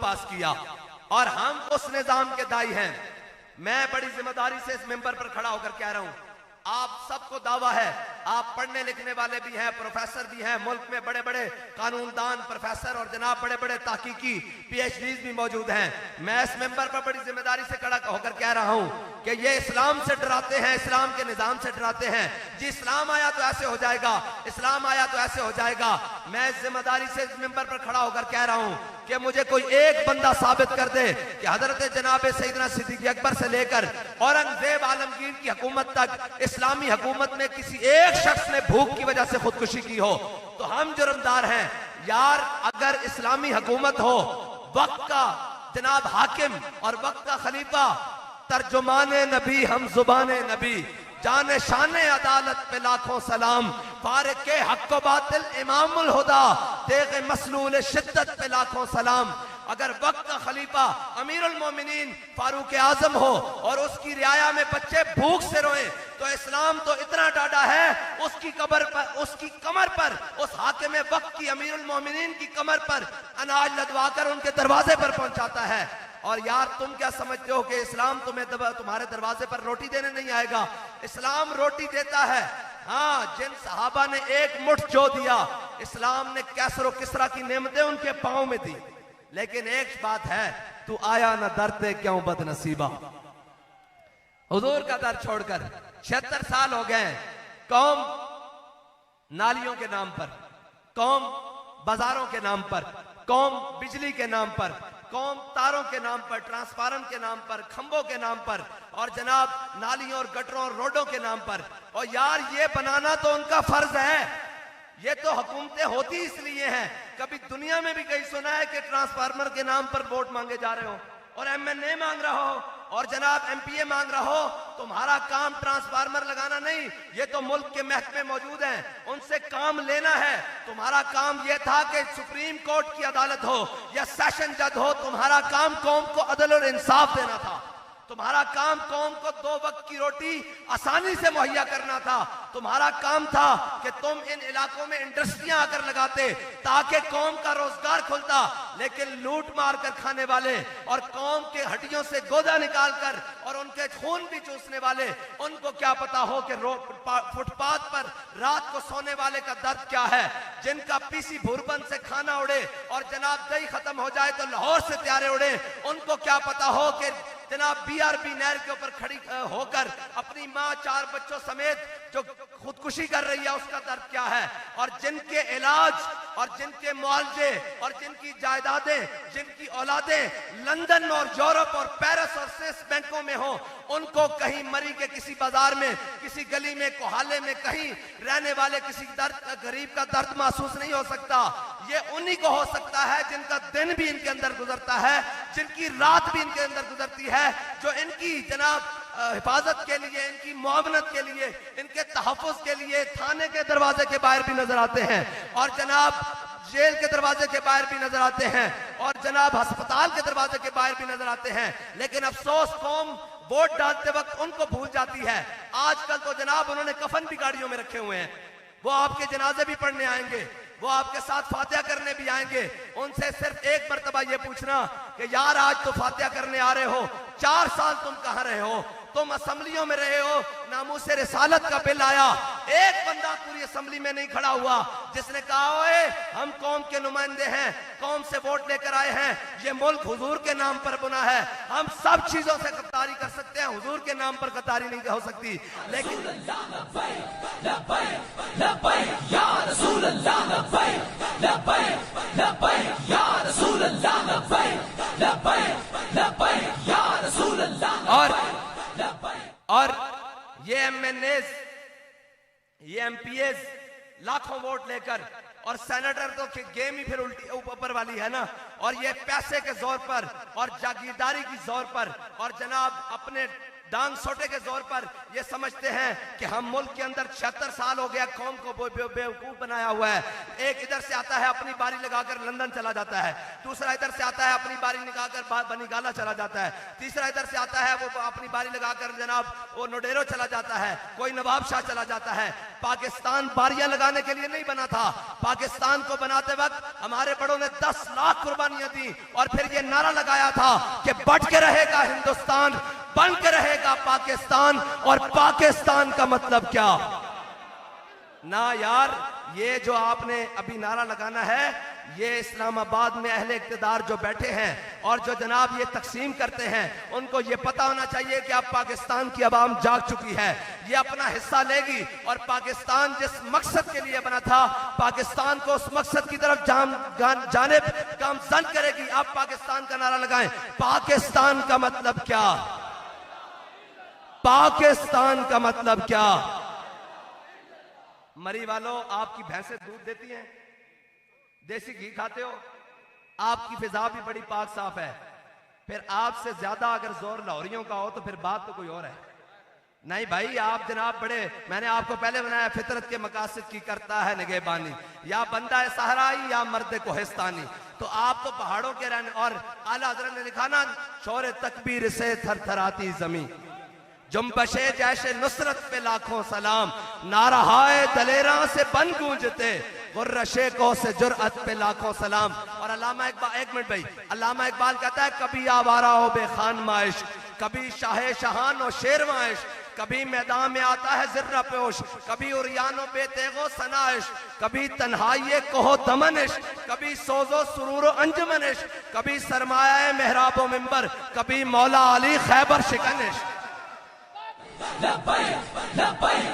پاس کیا اور ہم اس نظام کے دائی ہیں. میں بڑی ذمہ داری سے اس ممبر پر کھڑا ہو کر کہہ رہا ہوں، آپ سب کو دعویٰ ہے، آپ پڑھنے لکھنے والے بھی ہیں، پروفیسر بھی ہیں، ملک میں بڑے بڑے قانون دان پروفیسر اور جناب بڑے بڑے تحقیقی پی ایچ ڈیز بھی موجود ہیں. میں اس ممبر پر بڑی ذمہ داری سے کھڑا ہو کر کہہ رہا ہوں کہ یہ اسلام سے ڈراتے ہیں، اسلام کے نظام سے ڈراتے ہیں. جی اسلام آیا تو ایسے ہو جائے گا، اسلام آیا تو ایسے ہو جائے گا. میں اس ذمہ داری سے اس ممبر پر کھڑا ہو کر کہہ رہا ہوں کہ مجھے کوئی ایک بندہ ثابت کر دے کہ حضرت جناب سیدنا صدیق اکبر سے لے کر اورنگزیب عالمگیر کی حکومت تک اسلامی حکومت میں کسی ایک شخص نے بھوک کی وجہ سے خودکشی کی ہو تو ہم جرمدار ہیں. یار اگر اسلامی حکومت ہو، وقت کا جناب حاکم اور وقت کا خلیفہ، ترجمان نبی ہم زبان نبی، جان شان عدالت پہ لاکھوں سلام، فارق حق و باطل امام الہدا، تیغ مسلول شدت پہ لاکھوں سلام. اگر وقت کا خلیفہ امیر المومنین فاروق اعظم ہو اور اس کی رعایا میں بچے بھوک سے روئیں تو اسلام تو اتنا ڈاڈا ہے، اس کی کمر پر اس حاکم وقت کی امیر المومنین کی کمر پر اناج لدوا کر ان کے دروازے پر پہنچاتا ہے. اور یار تم کیا سمجھتے ہو کہ اسلام تمہارے دروازے پر روٹی دینے نہیں آئے گا؟ اسلام روٹی دیتا ہے. ہاں، جن صحابہ نے ایک مٹھ جو دیا، اسلام نے کیسر و کسرا کی نعمتیں ان کے پاؤں میں دی. لیکن ایک بات ہے، تو آیا نہ درتے کیوں بد نصیبہ. حضور کا در چھوڑ کر 76 سال ہو گئے. قوم نالیوں کے نام پر، قوم بازاروں کے نام پر، قوم بجلی کے نام پر، قوم تاروں کے نام پر، ٹرانسفارم کے نام پر، کھمبوں کے نام پر، اور جناب نالیوں اور گٹروں اور روڈوں کے نام پر. اور یار یہ بنانا تو ان کا فرض ہے، یہ تو حکومتیں ہوتی اس لیے ہیں. کبھی دنیا میں بھی کہیں سنا ہے کہ ٹرانسفارمر کے نام پر ووٹ مانگے جا رہے ہو اور ایم این اے مانگ رہا ہو اور جناب ایم پی اے مانگ رہا ہو؟ تمہارا کام ٹرانسفارمر لگانا نہیں، یہ تو ملک کے محکمے موجود ہیں، ان سے کام لینا ہے. تمہارا کام یہ تھا کہ سپریم کورٹ کی عدالت ہو یا سیشن جج ہو، تمہارا کام قوم کو عدل اور انصاف دینا تھا. تمہارا کام قوم کو 2 وقت کی روٹی آسانی سے مہیا کرنا تھا. تمہارا کام تھا کہ تم ان علاقوں میں انڈسٹریاں آ کر لگاتے تاکہ قوم کا روزگار کھلتا. لیکن لوٹ مار کر کھانے والے اور قوم کے ہڈیوں سے گودا نکال کر اور ان کے خون بھی چوسنے والے، ان کو کیا پتا ہو کہ فٹ پاتھ پر رات کو سونے والے کا درد کیا ہے. جن کا پی سی بھوربند سے کھانا اڑے اور جناب دہی ختم ہو جائے تو لاہور سے تیارے اڑے، ان کو کیا پتا ہو کہ جناب بی آر پی نہر کے اوپر کھڑی ہو کر اپنی ماں 4 بچوں سمیت جو خودکشی کر رہی ہے اس کا درد کیا ہے. اور جن کے علاج اور جن کے معالجے اور جن کی جائیدادیں، جن کی اولادیں لندن اور یورپ اور پیرس اور سوئس بینکوں میں ہوں، ان کو کہیں مری کے کسی بازار میں، کسی گلی میں، کوہالے میں کہیں رہنے والے کسی غریب کا درد محسوس نہیں ہو سکتا. یہ انہی کو ہو سکتا ہے جن کا دن بھی ان کے اندر گزرتا ہے، جن کی رات بھی ان کے اندر گزرتی ہے، جو ان کی جناب حفاظت کے لیے، ان کی معاونت کے لیے، ان کے تحفظ کے لیے تھانے کے دروازے کے باہر بھی نظر آتے ہیں اور جناب جیل کے دروازے کے باہر بھی نظر آتے ہیں اور جناب ہسپتال کے دروازے کے باہر بھی نظر آتے ہیں. لیکن افسوس قوم ووٹ ڈالتے وقت ان کو بھول جاتی ہے. آج کل تو جناب انہوں نے کفن بھی گاڑیوں میں رکھے ہوئے ہیں، وہ آپ کے جنازے بھی پڑھنے آئیں گے، وہ آپ کے ساتھ فاتحہ کرنے بھی آئیں گے. ان سے صرف ایک مرتبہ یہ پوچھنا کہ یار آج تو فاتحہ کرنے آ رہے ہو، 4 سال تم کہاں رہے ہو؟ تم اسمبلیوں میں رہے ہو، ناموس رسالت کا بل آیا، ایک بندہ پوری اسمبلی میں نہیں کھڑا ہوا جس نے کہا اوئے ہم قوم کے نمائندے ہیں، قوم سے ووٹ لے کر آئے ہیں، یہ ملک حضور کے نام پر بنا ہے، ہم سب چیزوں سے غداری کر سکتے ہیں، حضور کے نام پر غداری نہیں ہو سکتی. لیکن اور یہ ایم این ایز، یہ ایم پی ایز لاکھوں ووٹ لے کر، اور سینیٹر تو گیم ہی پھر الٹی اوپر والی ہے نا، اور یہ پیسے کے زور پر اور جاگیرداری کی زور پر اور جناب اپنے ڈانگ سوٹے کے زور پر یہ سمجھتے ہیں کہ ہم ملک کے اندر 76 سال ہو گیا قوم کو بیوقوف بنایا ہوا ہے. ایک ادھر سے آتا ہے اپنی باری لگا کر لندن چلا جاتا ہے, دوسرا ادھر سے آتا ہے اپنی باری لگا کر بنی گالا چلا جاتا ہے, تیسرا ادھر سے آتا ہے وہ اپنی باری لگا کر جناب وہ نوڈیرو چلا جاتا ہے, کوئی نواب شاہ چلا جاتا ہے. پاکستان باریاں لگانے کے لیے نہیں بنا تھا. پاکستان کو بناتے وقت ہمارے بڑوں نے 10 لاکھ قربانیاں دی اور پھر یہ نعرہ لگایا تھا کہ بٹ کے رہے گا ہندوستان, بن کے رہے گا پاکستان. اور پاکستان کا مطلب کیا؟ نہ یار, یہ جو آپ نے ابھی نعرہ لگانا ہے یہ اسلام آباد میں اہل اقتدار جو بیٹھے ہیں اور جو جناب یہ تقسیم کرتے ہیں ان کو یہ پتا ہونا چاہیے کہ اب پاکستان کی عوام جاگ چکی ہے, یہ اپنا حصہ لے گی اور پاکستان جس مقصد کے لیے بنا تھا پاکستان کو اس مقصد کی طرف جانب گامزن کرے گی. اب پاکستان کا نعرہ لگائیں. پاکستان کا مطلب کیا؟ پاکستان کا مطلب کیا؟ مری والوں, آپ کی بھینسیں دودھ دیتی ہیں, دیسی گھی کھاتے ہو, آپ کی فضا بھی بڑی پاک صاف ہے, پھر آپ سے زیادہ اگر زور لاہوریوں کا ہو تو پھر بات تو کوئی اور ہے. نہیں بھائی, آپ جناب بڑے, میں نے آپ کو پہلے بنایا فطرت کے مقاصد کی کرتا ہے نگہبانی, یا بندہ صحرائی یا مرد کوہستانی. تو آپ تو پہاڑوں کے رہنے, اور اعلیٰ حضرت نے لکھا نا شور تکبیر سے تھر تھراتی زمین, جنبش جیش نصرت پہ لاکھوں سلام, نعرہائے دلیراں سے بن گونجتے, غر شیخوں سے جرأت پہ لاکھوں سلام. اور علامہ اقبال, ایک منٹ بھائی, علامہ اقبال کہتا ہے کبھی آوارہ ہو بے خان مائش, کبھی شاہ شہان و شیر مائش, کبھی میدان میں آتا ہے ذرہ پوش, کبھی عریان و بے تیغ و سنائش, کبھی تنہائی کوہ دمنش, کبھی سوز و سرور و انجمنش, کبھی سرمایہ محراب و منبر, کبھی مولا علی خیبر شکنش. لبیک لبیک